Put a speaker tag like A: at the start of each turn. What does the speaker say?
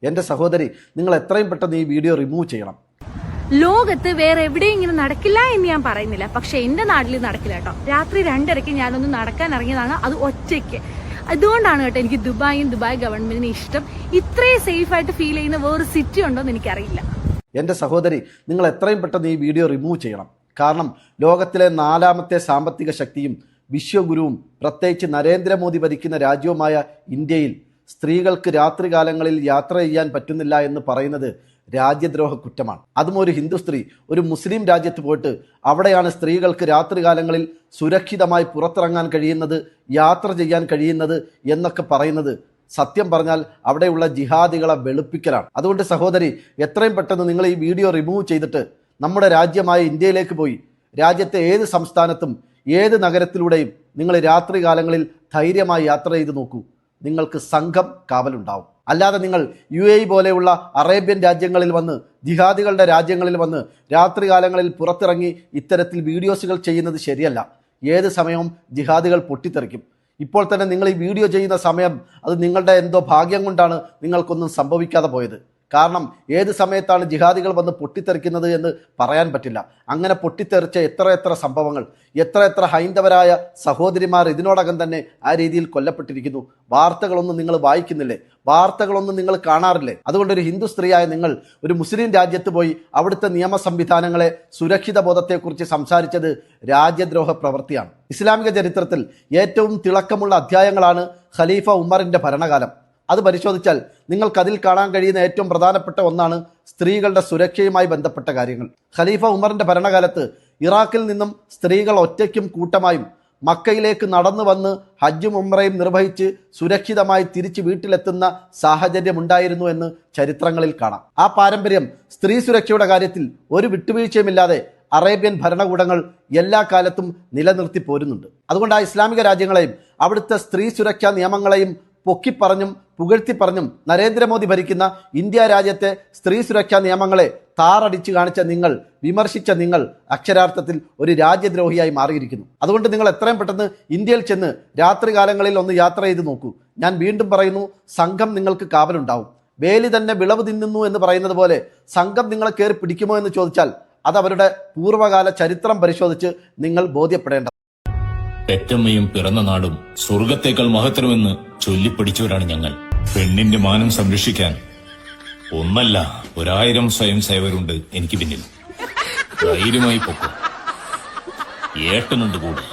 A: എൻ്റെ സഹോദരി, നിങ്ങൾ എത്രയും പെട്ടെന്ന് ഈ വീഡിയോ റിമൂവ് ചെയ്യണം.
B: ലോകത്ത് വേറെ എവിടെയും ഇങ്ങനെ നടക്കില്ല എന്ന് ഞാൻ പറയുന്നില്ല, പക്ഷെ എന്റെ നാട്ടിൽ നടക്കില്ല കേട്ടോ. രാത്രി 2:30 ഞാനൊന്ന് നടക്കാൻ ഇറങ്ങിയതാണ്, അത് ഒറ്റയ്ക്ക്. അതുകൊണ്ടാണ് കേട്ടോ എനിക്ക് ദുബായ് ഗവൺമെന്റിന് ഇഷ്ടം. ഇത്രയും സേഫ് ആയിട്ട് ഫീൽ ചെയ്യുന്ന വേറെ സിറ്റി ഉണ്ടോ എന്ന് എനിക്കറിയില്ല.
A: എൻ്റെ സഹോദരി, നിങ്ങൾ എത്രയും പെട്ടെന്ന് ഈ വീഡിയോ റിമൂവ് ചെയ്യണം. കാരണം ലോകത്തിലെ 4ാമത്തെ സാമ്പത്തിക ശക്തിയും വിശ്വഗുരുവും പ്രത്യേകിച്ച് നരേന്ദ്രമോദി ഭരിക്കുന്ന രാജ്യവുമായ ഇന്ത്യയിൽ സ്ത്രീകൾക്ക് രാത്രികാലങ്ങളിൽ യാത്ര ചെയ്യാൻ പറ്റുന്നില്ല എന്ന് പറയുന്നത് രാജ്യദ്രോഹ കുറ്റമാണ്. അതും ഒരു ഹിന്ദു സ്ത്രീ ഒരു മുസ്ലിം രാജ്യത്ത് പോയിട്ട് അവിടെയാണ് സ്ത്രീകൾക്ക് രാത്രികാലങ്ങളിൽ സുരക്ഷിതമായി പുറത്തിറങ്ങാൻ കഴിയുന്നത്, യാത്ര ചെയ്യാൻ കഴിയുന്നത് എന്നൊക്കെ പറയുന്നത് സത്യം പറഞ്ഞാൽ അവിടെയുള്ള ജിഹാദികളെ വെളുപ്പിക്കലാണ്. അതുകൊണ്ട് സഹോദരി, എത്രയും പെട്ടെന്ന് നിങ്ങൾ ഈ വീഡിയോ റിമൂവ് ചെയ്തിട്ട് നമ്മുടെ രാജ്യമായ ഇന്ത്യയിലേക്ക് പോയി രാജ്യത്തെ ഏത് സംസ്ഥാനത്തും ഏത് നഗരത്തിലൂടെയും നിങ്ങൾ രാത്രികാലങ്ങളിൽ ധൈര്യമായി യാത്ര ചെയ്ത് നോക്കൂ. നിങ്ങൾക്ക് സംഘം കാവലുണ്ടാവും. അല്ലാതെ നിങ്ങൾ UAE പോലെയുള്ള അറേബ്യൻ രാജ്യങ്ങളിൽ വന്ന്, ജിഹാദികളുടെ രാജ്യങ്ങളിൽ വന്ന് രാത്രികാലങ്ങളിൽ പുറത്തിറങ്ങി ഇത്തരത്തിൽ വീഡിയോസുകൾ ചെയ്യുന്നത് ശരിയല്ല. ഏത് സമയവും ജിഹാദികൾ പൊട്ടിത്തെറിക്കും. ഇപ്പോൾ തന്നെ നിങ്ങൾ ഈ വീഡിയോ ചെയ്യുന്ന സമയം അത് നിങ്ങളുടെ എന്തോ ഭാഗ്യം കൊണ്ടാണ് നിങ്ങൾക്കൊന്നും സംഭവിക്കാതെ പോയത്. കാരണം ഏത് സമയത്താണ് ജിഹാദികൾ വന്ന് പൊട്ടിത്തെറിക്കുന്നത് എന്ന് പറയാൻ പറ്റില്ല. അങ്ങനെ പൊട്ടിത്തെറിച്ച എത്ര സംഭവങ്ങൾ, എത്ര ഹൈന്ദവരായ സഹോദരിമാർ ഇതിനോടകം തന്നെ ആ രീതിയിൽ കൊല്ലപ്പെട്ടിരിക്കുന്നു. വാർത്തകളൊന്നും നിങ്ങൾ വായിക്കുന്നില്ലേ? വാർത്തകളൊന്നും നിങ്ങൾ കാണാറില്ലേ? അതുകൊണ്ട് ഒരു ഹിന്ദു സ്ത്രീയായ നിങ്ങൾ ഒരു മുസ്ലിം രാജ്യത്ത് പോയി അവിടുത്തെ നിയമ സംവിധാനങ്ങളെ, സുരക്ഷിത ബോധത്തെക്കുറിച്ച് സംസാരിച്ചത് രാജ്യദ്രോഹ പ്രവൃത്തിയാണ്. ഇസ്ലാമിക ചരിത്രത്തിൽ ഏറ്റവും തിളക്കമുള്ള അധ്യായങ്ങളാണ് ഖലീഫ ഉമറിന്റെ ഭരണകാലം. അത് പരിശോധിച്ചാൽ നിങ്ങൾക്കതിൽ കാണാൻ കഴിയുന്ന ഏറ്റവും പ്രധാനപ്പെട്ട ഒന്നാണ് സ്ത്രീകളുടെ സുരക്ഷയുമായി ബന്ധപ്പെട്ട കാര്യങ്ങൾ. ഖലീഫ ഉമറിന്റെ ഭരണകാലത്ത് ഇറാഖിൽ നിന്നും സ്ത്രീകൾ ഒറ്റയ്ക്കും കൂട്ടമായും മക്കയിലേക്ക് നടന്നു വന്ന് ഹജ്ജും ഉംറയും നിർവഹിച്ച് സുരക്ഷിതമായി തിരിച്ച് വീട്ടിലെത്തുന്ന സാഹചര്യമുണ്ടായിരുന്നു എന്ന് ചരിത്രങ്ങളിൽ കാണാം. ആ പാരമ്പര്യം സ്ത്രീ സുരക്ഷയുടെ കാര്യത്തിൽ ഒരു വിട്ടുവീഴ്ചയുമില്ലാതെ അറേബ്യൻ ഭരണകൂടങ്ങൾ എല്ലാ കാലത്തും നിലനിർത്തി പോരുന്നുണ്ട്. അതുകൊണ്ട് ആ ഇസ്ലാമിക രാജ്യങ്ങളെയും അവിടുത്തെ സ്ത്രീ സുരക്ഷാ നിയമങ്ങളെയും പൊക്കിപ്പറഞ്ഞും പുകഴ്ത്തിപ്പറഞ്ഞും നരേന്ദ്രമോദി ഭരിക്കുന്ന ഇന്ത്യ രാജ്യത്തെ സ്ത്രീ സുരക്ഷാ നിയമങ്ങളെ താറടിച്ചു കാണിച്ച നിങ്ങൾ, വിമർശിച്ച നിങ്ങൾ അക്ഷരാർത്ഥത്തിൽ ഒരു രാജ്യദ്രോഹിയായി മാറിയിരിക്കുന്നു. അതുകൊണ്ട് നിങ്ങൾ എത്രയും പെട്ടെന്ന് ഇന്ത്യയിൽ ചെന്ന് രാത്രികാലങ്ങളിൽ ഒന്ന് യാത്ര ചെയ്ത് നോക്കൂ. ഞാൻ വീണ്ടും പറയുന്നു, സംഘം നിങ്ങൾക്ക് കാവലുണ്ടാവും. വേലി തന്നെ വിളവ് തിന്നുന്നു എന്ന് പറയുന്നത് പോലെ സംഘം നിങ്ങളെ കയറി പിടിക്കുമോ എന്ന് ചോദിച്ചാൽ അത് അവരുടെ പൂർവ്വകാല ചരിത്രം പരിശോധിച്ച് നിങ്ങൾ ബോധ്യപ്പെടേണ്ട.
C: പെറ്റമ്മയും പിറന്ന നാടും സ്വർഗത്തേക്കാൾ മഹത്തരമെന്ന് ചൊല്ലിപ്പടിച്ചവരാണ് ഞങ്ങൾ. പെണ്ണിന്റെ മാനം സംരക്ഷിക്കാൻ 1 അല്ല 1000 സ്വയം സേവകരുണ്ട് എനിക്ക് പിന്നിൽ. ധൈര്യമായി പൊക്കും, ഏട്ടനുണ്ട് കൂടെ.